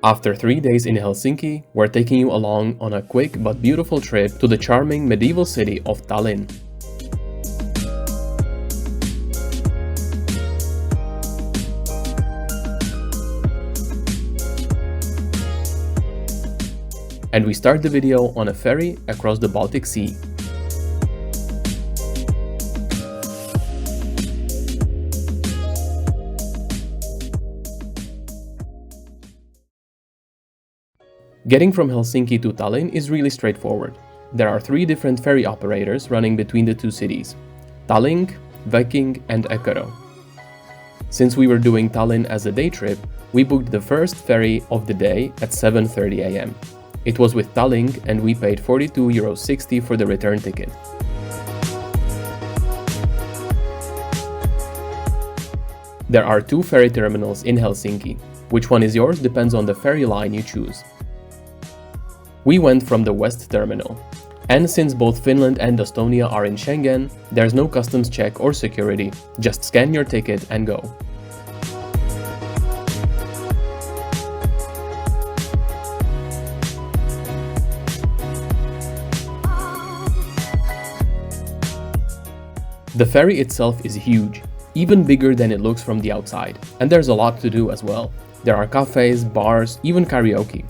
After 3 days in Helsinki, we're taking you along on a quick but beautiful trip to the charming medieval city of Tallinn. And we start the video on a ferry across the Baltic Sea. Getting from Helsinki to Tallinn is really straightforward. There are 3 different ferry operators running between the 2 cities: Tallinn, Viking and Eckerö. Since we were doing Tallinn as a day trip, we booked the first ferry of the day at 7:30 am. It was with Tallinn and we paid €42.60 for the return ticket. There are 2 ferry terminals in Helsinki. Which one is yours depends on the ferry line you choose. We went from the West Terminal, and since both Finland and Estonia are in Schengen, there's no customs check or security, just scan your ticket and go. The ferry itself is huge, even bigger than it looks from the outside, and there's a lot to do as well. There are cafes, bars, even karaoke.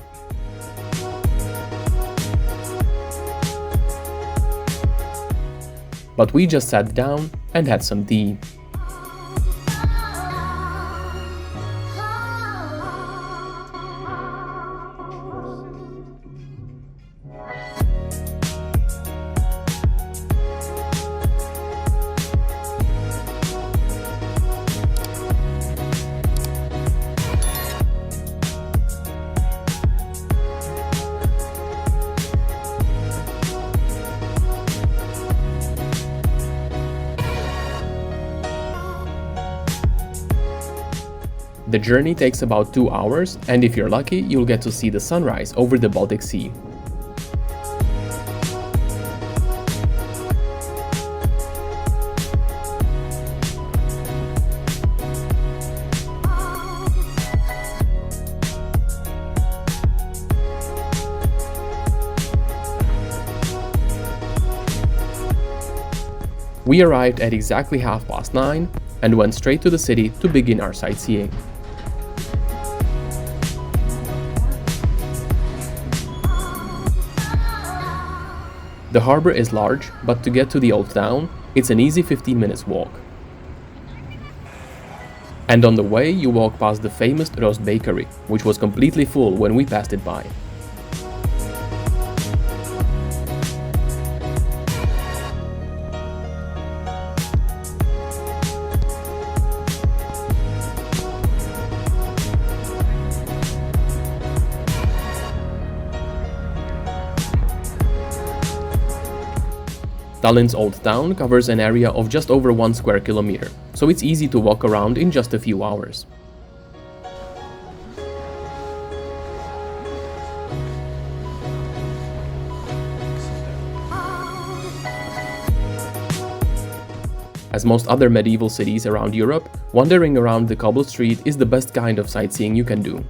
But we just sat down and had some tea. The journey takes about 2 hours, and if you're lucky, you'll get to see the sunrise over the Baltic Sea. We arrived at exactly 9:30 and went straight to the city to begin our sightseeing. The harbor is large, but to get to the Old Town, it's an easy 15 minutes walk. And on the way, you walk past the famous roast bakery, which was completely full when we passed it by. Tallinn's Old Town covers an area of just over 1 square kilometer, so it's easy to walk around in just a few hours. As most other medieval cities around Europe, wandering around the cobbled street is the best kind of sightseeing you can do.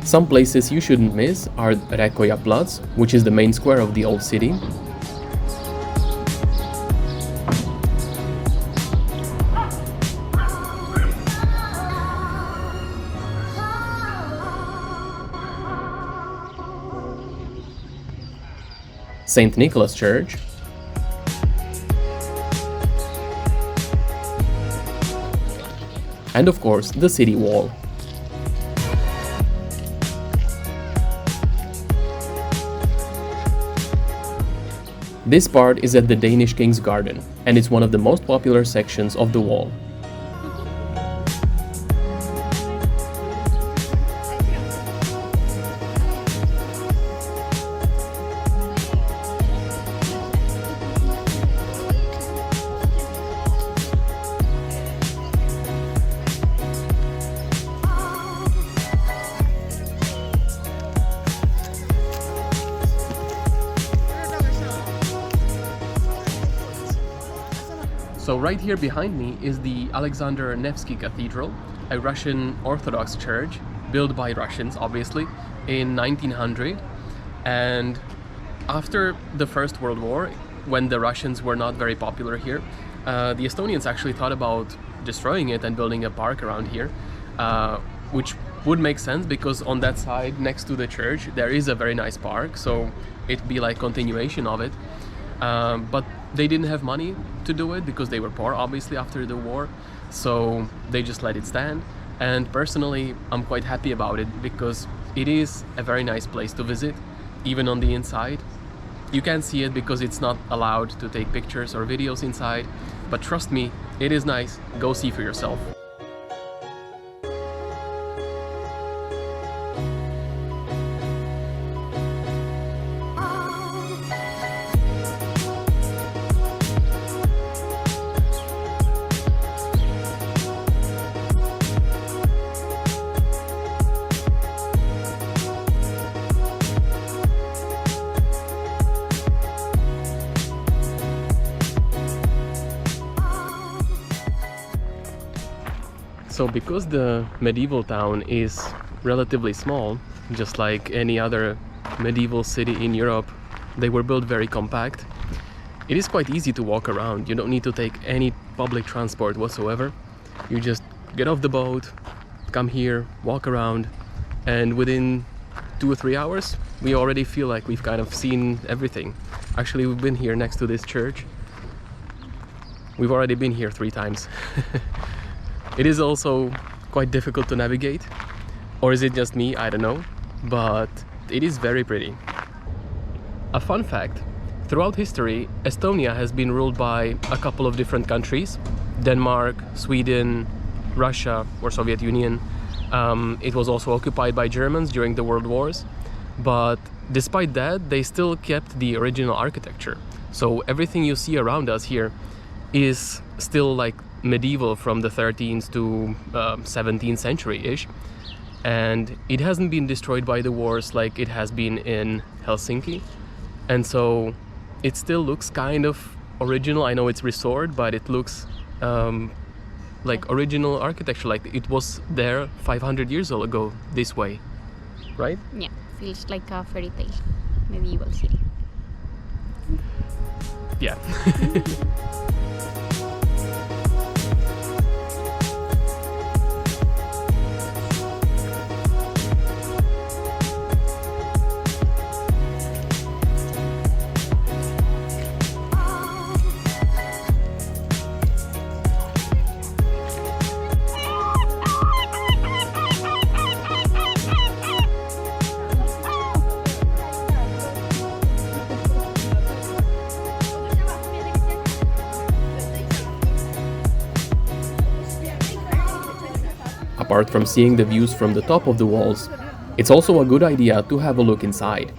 Some places you shouldn't miss are Rekoja Platz, which is the main square of the old city, St. Nicholas Church, and of course the city wall. This part is at the Danish King's Garden, and it's one of the most popular sections of the wall. So right here behind me is the Alexander Nevsky Cathedral, a Russian Orthodox church built by Russians, obviously, in 1900. And after the First World War, when the Russians were not very popular here, the Estonians actually thought about destroying it and building a park around here, which would make sense because on that side next to the church there is a very nice park, so it'd be like continuation of it. But they didn't have money to do it because they were poor, obviously, after the war, so they just let it stand. And personally, I'm quite happy about it because it is a very nice place to visit, even on the inside. You can't see it because it's not allowed to take pictures or videos inside, but trust me, it is nice. Go see for yourself. So because the medieval town is relatively small, just like any other medieval city in Europe, they were built very compact. It is quite easy to walk around. You don't need to take any public transport whatsoever. You just get off the boat, come here, walk around, and within 2 or 3 hours, we already feel like we've kind of seen everything. Actually, we've been here next to this church. We've already been here 3 times. It is also quite difficult to navigate, or is it just me? I don't know, but it is very pretty. A fun fact, throughout history, Estonia has been ruled by a couple of different countries: Denmark, Sweden, Russia, or Soviet Union. It was also occupied by Germans during the World Wars, but despite that, they still kept the original architecture. So everything you see around us here is still like medieval, from the 13th to 17th century-ish, and it hasn't been destroyed by the wars like it has been in Helsinki, and so it still looks kind of original. I know it's resort, but it looks like original architecture, like it was there 500 years ago this way, right? Yeah, feels like a fairy tale medieval city. Yeah. Apart from seeing the views from the top of the walls, it's also a good idea to have a look inside.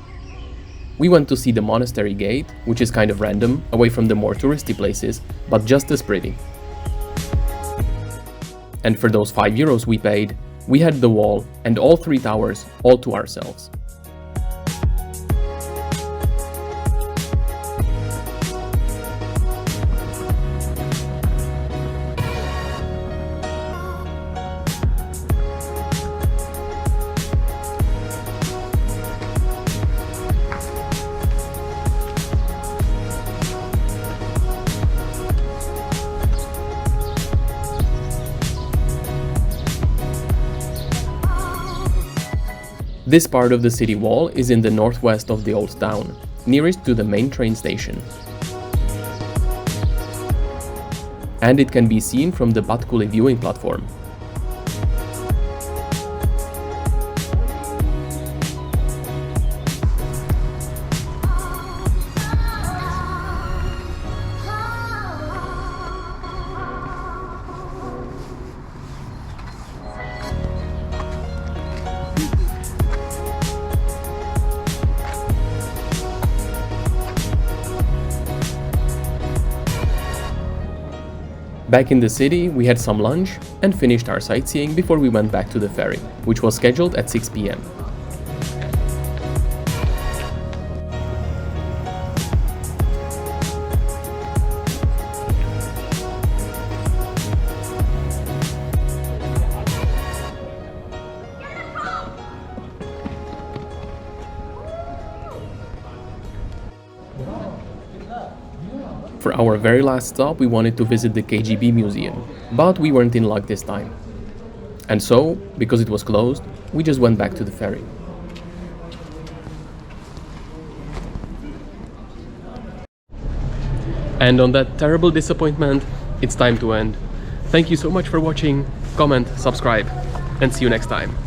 We went to see the monastery gate, which is kind of random, away from the more touristy places, but just as pretty. And for those €5 we paid, we had the wall and all 3 towers all to ourselves. This part of the city wall is in the northwest of the Old Town, nearest to the main train station. And it can be seen from the Patkuli viewing platform. Back in the city, we had some lunch and finished our sightseeing before we went back to the ferry, which was scheduled at 6 p.m. For our very last stop, we wanted to visit the KGB museum, but we weren't in luck this time. And so, because it was closed, we just went back to the ferry. And on that terrible disappointment, it's time to end. Thank you so much for watching, comment, subscribe, and see you next time.